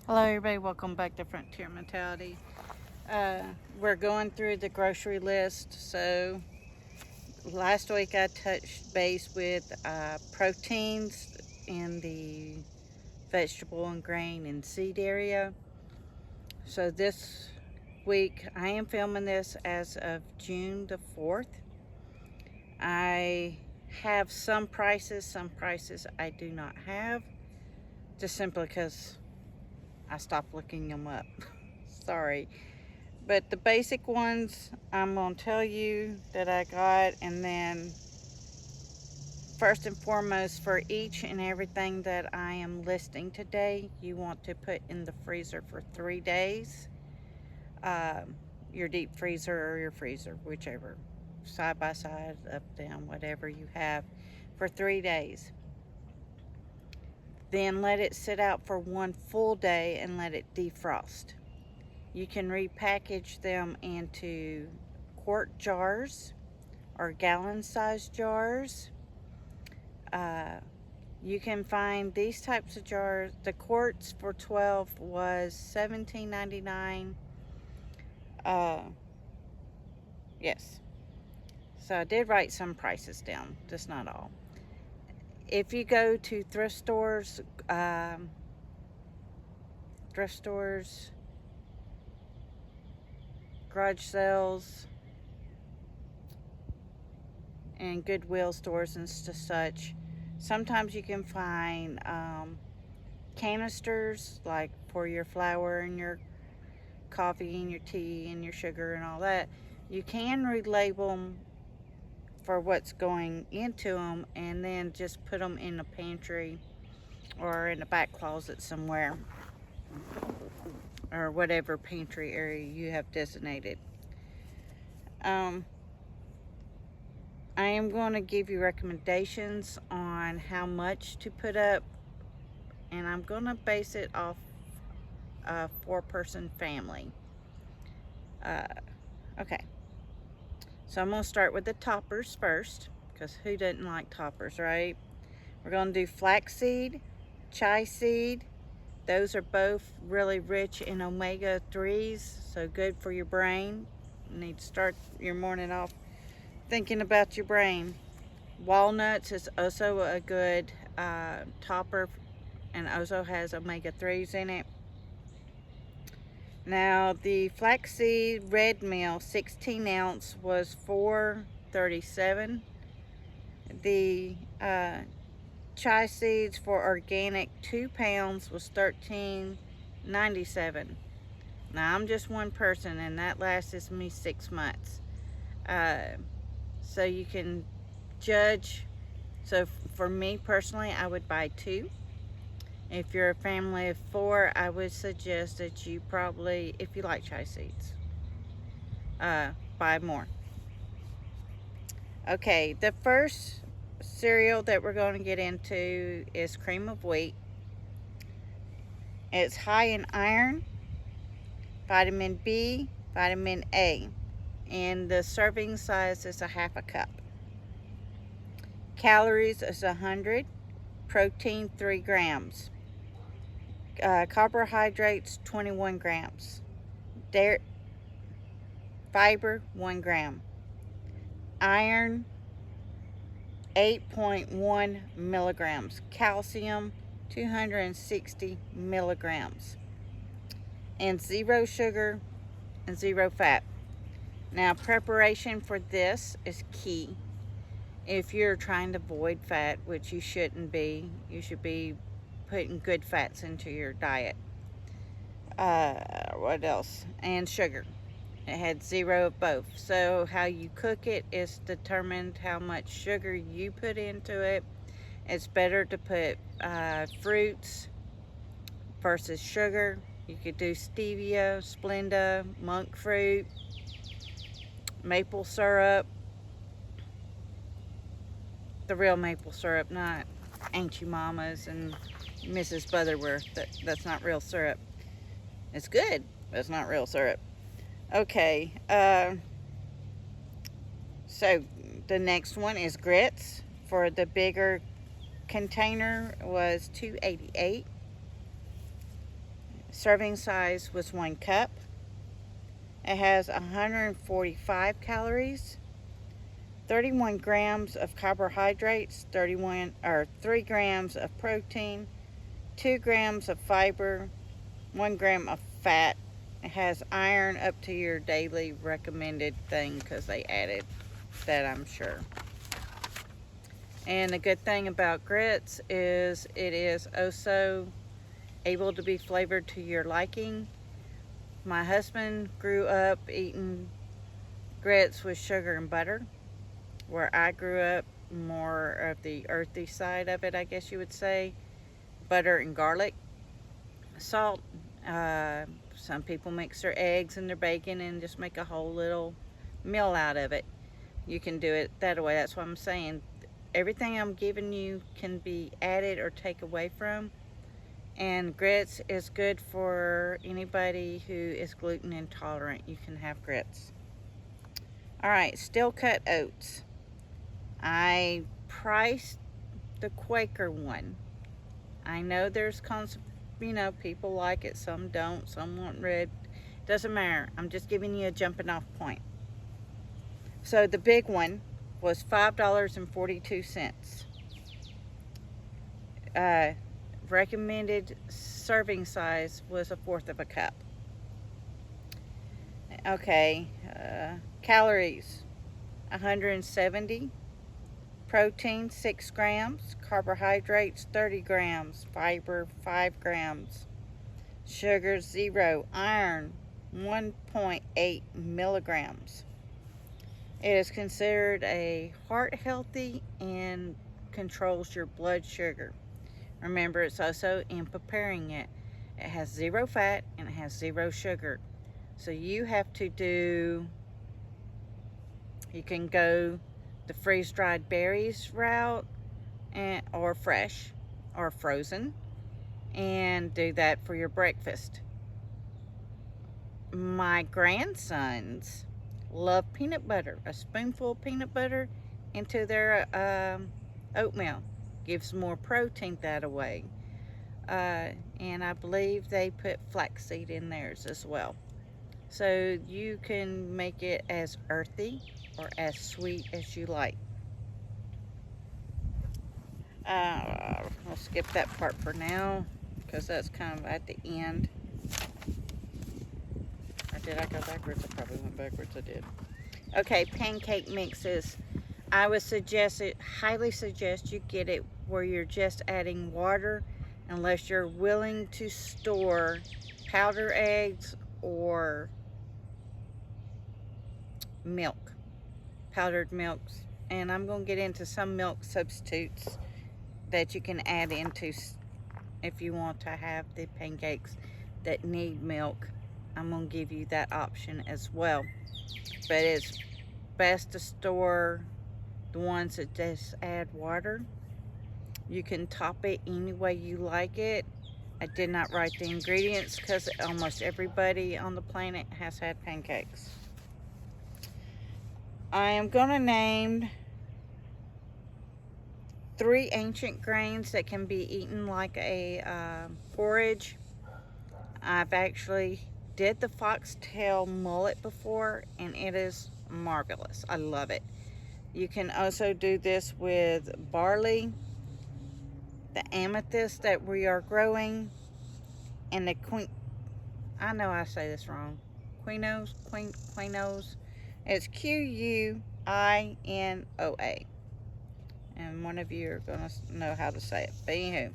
Hello everybody, welcome back to Frontier Mentality. We're going through the grocery list. So last week I touched base with proteins in the vegetable and grain and seed area. So this week I am filming this as of June the 4th. I have some prices I do not have, just simply because I stopped looking them up. Sorry. But the basic ones I'm going to tell you that I got, and then first and foremost, for each and everything that I am listing today, you want to put in the freezer for 3 days. Your deep freezer or your freezer, whichever, side by side, up, down, whatever you have, for 3 days. Then let it sit out for 1 full day and let it defrost. You can repackage them into quart jars or gallon-sized jars. You can find these types of jars. The quarts for 12 was $17.99. Yes. So I did write some prices down, just not all. If you go to thrift stores, garage sales, and Goodwill stores and such, sometimes you can find canisters, like for your flour and your coffee and your tea and your sugar and all that. You can relabel them for what's going into them, and then just put them in the pantry or in the back closet somewhere, or whatever pantry area you have designated. I am going to give you recommendations on how much to put up, and I'm going to base it off a 4-person family. Okay, so I'm going to start with the toppers first, because who doesn't like toppers, right? We're going to do flaxseed, chia seed. Those are both really rich in omega-3s, so good for your brain. You need to start your morning off thinking about your brain. Walnuts is also a good topper, and also has omega-3s in it. Now the flaxseed red meal 16 ounce was $4.37. The chia seeds for organic 2 pounds was $13.97. Now I'm just one person, and that lasts me 6 months. So you can judge. So for me personally, I would buy 2. If you're a family of 4, I would suggest that you probably, if you like chia seeds, buy more. Okay, the first cereal that we're going to get into is cream of wheat. It's high in iron, vitamin B, vitamin A, and the serving size is a half a cup. Calories is 100, protein 3 grams, carbohydrates 21 grams, fiber 1 gram, iron 8.1 milligrams, calcium 260 milligrams, and 0 sugar and 0 fat. Now, preparation for this is key. If you're trying to avoid fat, which you shouldn't be, you should be putting good fats into your diet. What else? And sugar. It had 0 of both. So how you cook it is determined how much sugar you put into it. It's better to put fruits versus sugar. You could do stevia, Splenda, monk fruit, maple syrup. The real maple syrup, not Auntie Mama's and Mrs. Butterworth. That's not real syrup. It's good, but it's not real syrup. Okay, so the next one is grits. For the bigger container was $2.88. Serving size was 1 cup. It has 145 calories, 31 grams of carbohydrates, 3 grams of protein, 2 grams of fiber, 1 gram of fat. It has iron up to your daily recommended thing because they added that, I'm sure. And the good thing about grits is it is also able to be flavored to your liking. My husband grew up eating grits with sugar and butter, where I grew up more of the earthy side of it, I guess you would say. Butter and garlic, salt. Some people mix their eggs and their bacon and just make a whole little meal out of it. You can do it that way. That's what I'm saying. Everything I'm giving you can be added or take away from. And grits is good for anybody who is gluten intolerant. You can have grits. Alright, steel cut oats. I priced the Quaker one. I know there's people like it, some don't, some want red. Doesn't matter. I'm just giving you a jumping off point. So the big one was $5.42. Recommended serving size was 1/4 of a cup. Okay, calories 170, protein 6 grams, carbohydrates 30 grams, fiber 5 grams, sugar 0, iron 1.8 milligrams. It is considered a heart healthy and controls your blood sugar. Remember, it's also in preparing it. It has 0 fat and it has 0 sugar. So you have to you can go the freeze-dried berries route, or fresh or frozen, and do that for your breakfast. My grandsons love peanut butter. A spoonful of peanut butter into their oatmeal gives more protein that way. And I believe they put flaxseed in theirs as well. So you can make it as earthy or as sweet as you like. I'll skip that part for now because that's kind of at the end. Or did I go backwards? I probably went backwards. I did. Okay, pancake mixes. I would highly suggest you get it where you're just adding water, unless you're willing to store powdered eggs or milk, powdered milks. And I'm going to get into some milk substitutes that you can add into if you want to have the pancakes that need milk. I'm going to give you that option as well. But it's best to store the ones that just add water. You can top it any way you like it. I did not write the ingredients because almost everybody on the planet has had pancakes. I am going to name 3 ancient grains that can be eaten like a porridge. I've actually did the foxtail mullet before, and it is marvelous. I love it. You can also do this with barley, the amethyst that we are growing, and the I know I say this wrong. Quinoa. It's Quinoa. And one of you are going to know how to say it. But anywho,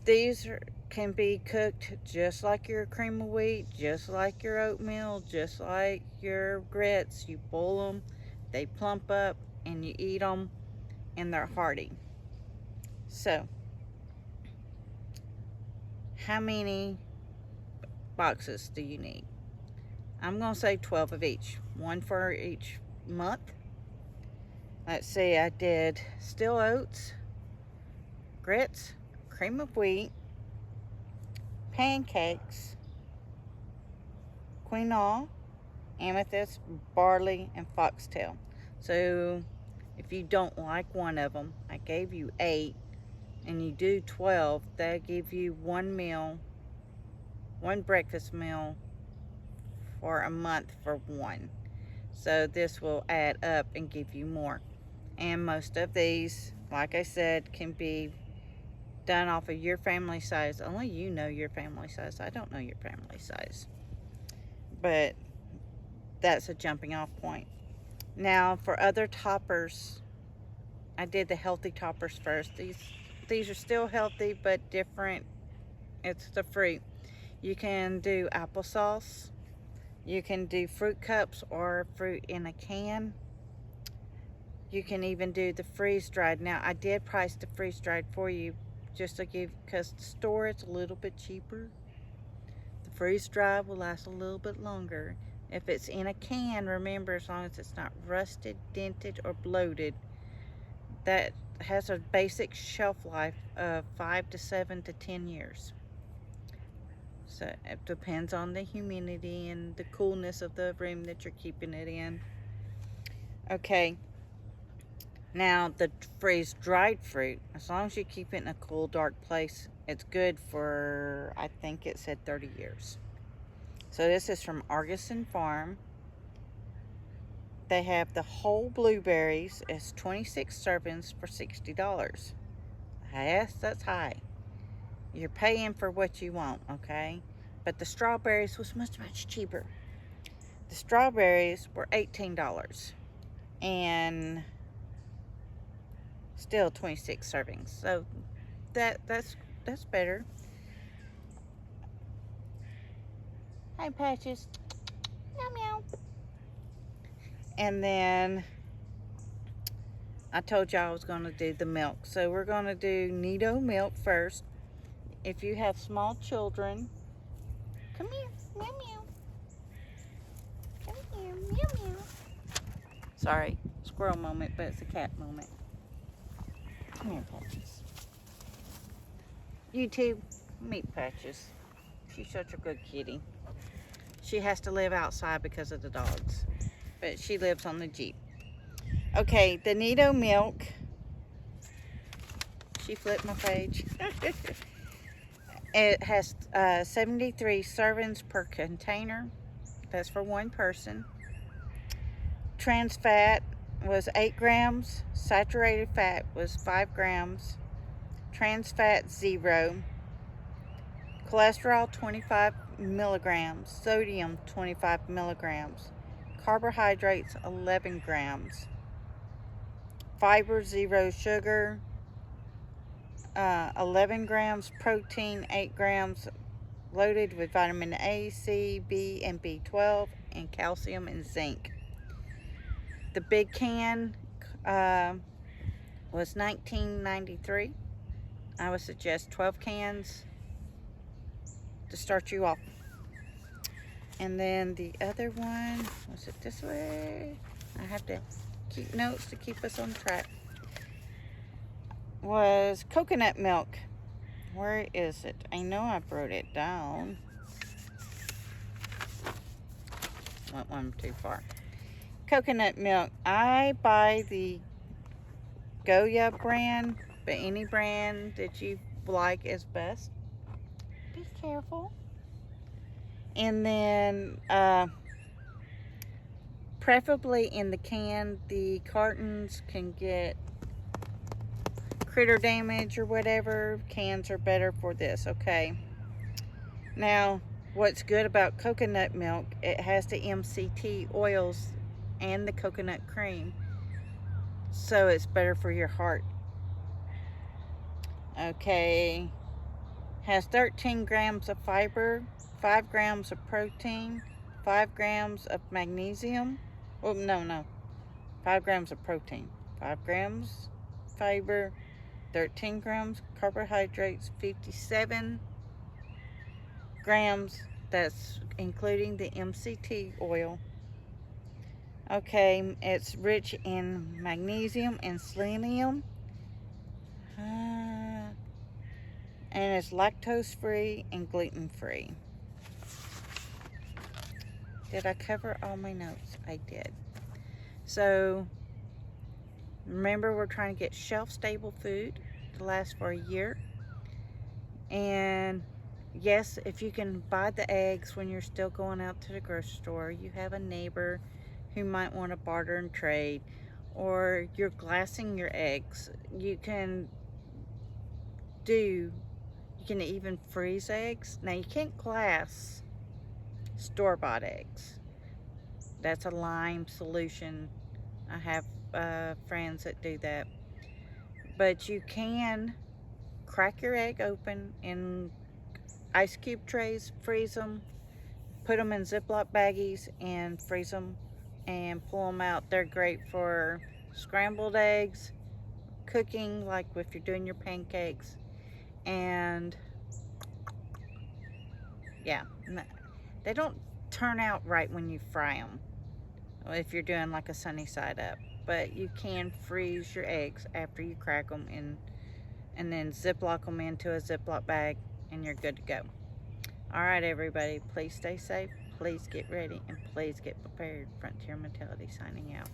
these can be cooked just like your cream of wheat, just like your oatmeal, just like your grits. You boil them, they plump up, and you eat them, and they're hearty. So, how many boxes do you need? I'm going to say 12 of each, one for each month. Let's see, I did steel oats, grits, cream of wheat, pancakes, quinoa, amethyst, barley, and foxtail. So if you don't like one of them, I gave you 8, and you do 12, that'll give you one meal one breakfast meal for a month for one. So this will add up and give you more. And most of these, like I said, can be done off of your family size. Only you know your family size. I don't know your family size. But that's a jumping off point. Now for other toppers, I did the healthy toppers first. These are still healthy but different. It's the fruit. You can do applesauce. You can do fruit cups or fruit in a can. You can even do the freeze-dried. Now, I did price the freeze-dried for you just to give, because the store it's a little bit cheaper. The freeze-dried will last a little bit longer. If it's in a can, remember, as long as it's not rusted, dented, or bloated, that has a basic shelf life of 5 to 7 to 10 years. So it depends on the humidity and the coolness of the room that you're keeping it in. Okay. Now the freeze-dried fruit, as long as you keep it in a cool, dark place, it's good for, I think it said 30 years. So this is from Argosy Farm. They have the whole blueberries. It's 26 servings for $60. Yes, that's high. You're paying for what you want, okay? But the strawberries was much, much cheaper. The strawberries were $18 and still 26 servings. So that's better. Hi, Patches. Meow meow. And then I told y'all I was going to do the milk. So we're going to do Nido milk first. If you have small children, come here, meow meow. Come here, meow meow. Sorry, squirrel moment, but it's a cat moment. Come here, Patches. YouTube, meet Patches. She's such a good kitty. She has to live outside because of the dogs, but she lives on the Jeep. Okay, the Nido milk. She flipped my page. It has 73 servings per container. That's for one person. Trans fat was 8 grams. Saturated fat was 5 grams. Trans fat 0. Cholesterol 25 milligrams. Sodium 25 milligrams. Carbohydrates 11 grams. Fiber 0 sugar. 11 grams protein, 8 grams loaded with vitamin A, C, B, and B12, and calcium and zinc. The big can was $19.93. I would suggest 12 cans to start you off. And then the other one, was it this way? I have to keep notes to keep us on track. Was coconut milk. Where is it? I know I wrote it down. Went one too far. Coconut milk. I buy the Goya brand, but any brand that you like is best. Be careful. And then preferably in the can. The cartons can get critter damage or whatever. Cans are better for this, okay? Now, what's good about coconut milk, it has the MCT oils and the coconut cream, so it's better for your heart. Okay, has 13 grams of fiber, 5 grams of protein, 5 grams of magnesium. Oh, no, 5 grams of protein, 5 grams fiber, 13 grams carbohydrates, 57 grams, that's including the MCT oil. Okay, it's rich in magnesium and selenium. And it's lactose free and gluten free. Did I cover all my notes? I did. So remember, we're trying to get shelf-stable food to last for a year. And yes, if you can buy the eggs when you're still going out to the grocery store, you have a neighbor who might want to barter and trade, or you're glassing your eggs. You can even freeze eggs. Now you can't glass store-bought eggs. That's a lime solution. I have friends that do that. But you can crack your egg open in ice cube trays, freeze them, put them in Ziploc baggies and freeze them and pull them out. They're great for scrambled eggs, cooking, like if you're doing your pancakes, and yeah, they don't turn out right when you fry them if you're doing like a sunny side up, but you can freeze your eggs after you crack them and then Ziploc them into a Ziploc bag and you're good to go. All right, everybody, please stay safe, please get ready, and please get prepared. Frontier Mentality signing out.